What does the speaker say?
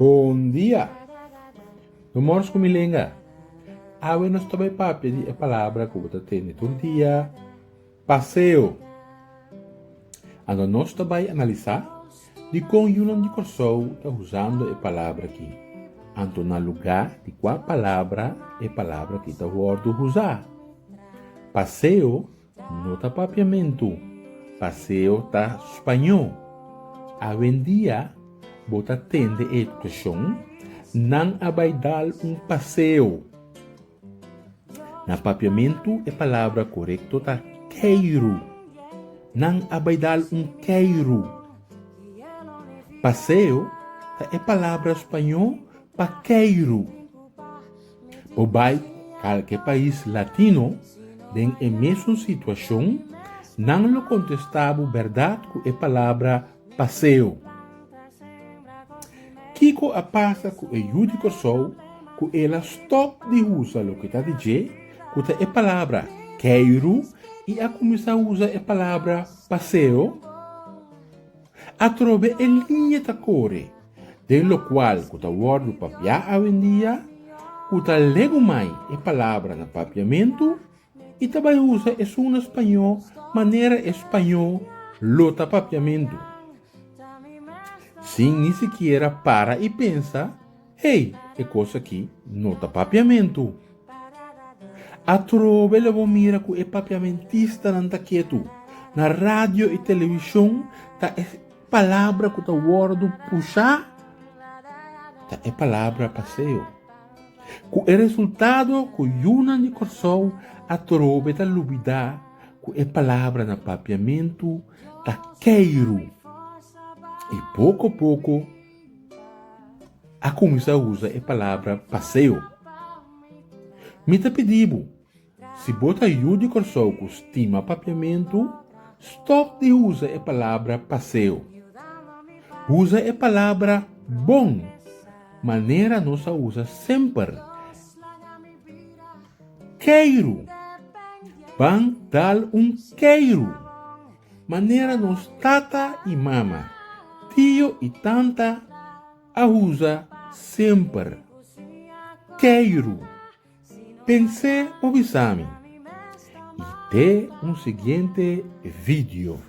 Bom dia. Vamos com milenga. Awe nós também papi a palavra que você tem todo dia. Passeio. Ando nós também analisar de como Yunan de Corsou está usando a palavra aqui. Anto na lugar de qual palavra é a palavra que está usar. Passeio não está papiamento. Passeio está espanhol. Hoje em dia, você tende a educação, não vai dar passeio. Na papiamento, a palavra correta está queiro. Não vai dar queiro. Passeio é a palavra espanhol para queiro. Por qualquer país latino, tem a mesma situação, não lhe contestava verdade com a palavra passeio. Kiko a passa com a Yudi Corsou, com ela stop de usar o que está dizendo, com a palavra queiro e a começar a usar a palavra passeio, a trobe a linha da core, do qual com o word papiar hoje em dia, com a lego mais a palavra na papiamento e também usa a sua espanhol, maneira espanhol, lota papiamento. Sem nem sequer para e pensa, hey, é coisa aqui não está papiamento. A trove levou mira com o papiamentista não está quieto. Na rádio e televisão, tá a palavra que está word puxar, tá a palavra passeio. Com o resultado, com Yunan de Corsou, a trove está lubida com a palavra na papiamento, tá queiro. E pouco a pouco, a começar a usar a palavra passeio. Me tá pedindo, se bota Yudi Corsou com estima papiamento, stop de usar a palavra passeio. Usa a palavra bom, maneira nossa usa sempre. Queiro, van dar queiro, maneira nos tata e mama. Tio e tanta a usa sempre. Queiro. Pense o exame. E até um seguinte vídeo.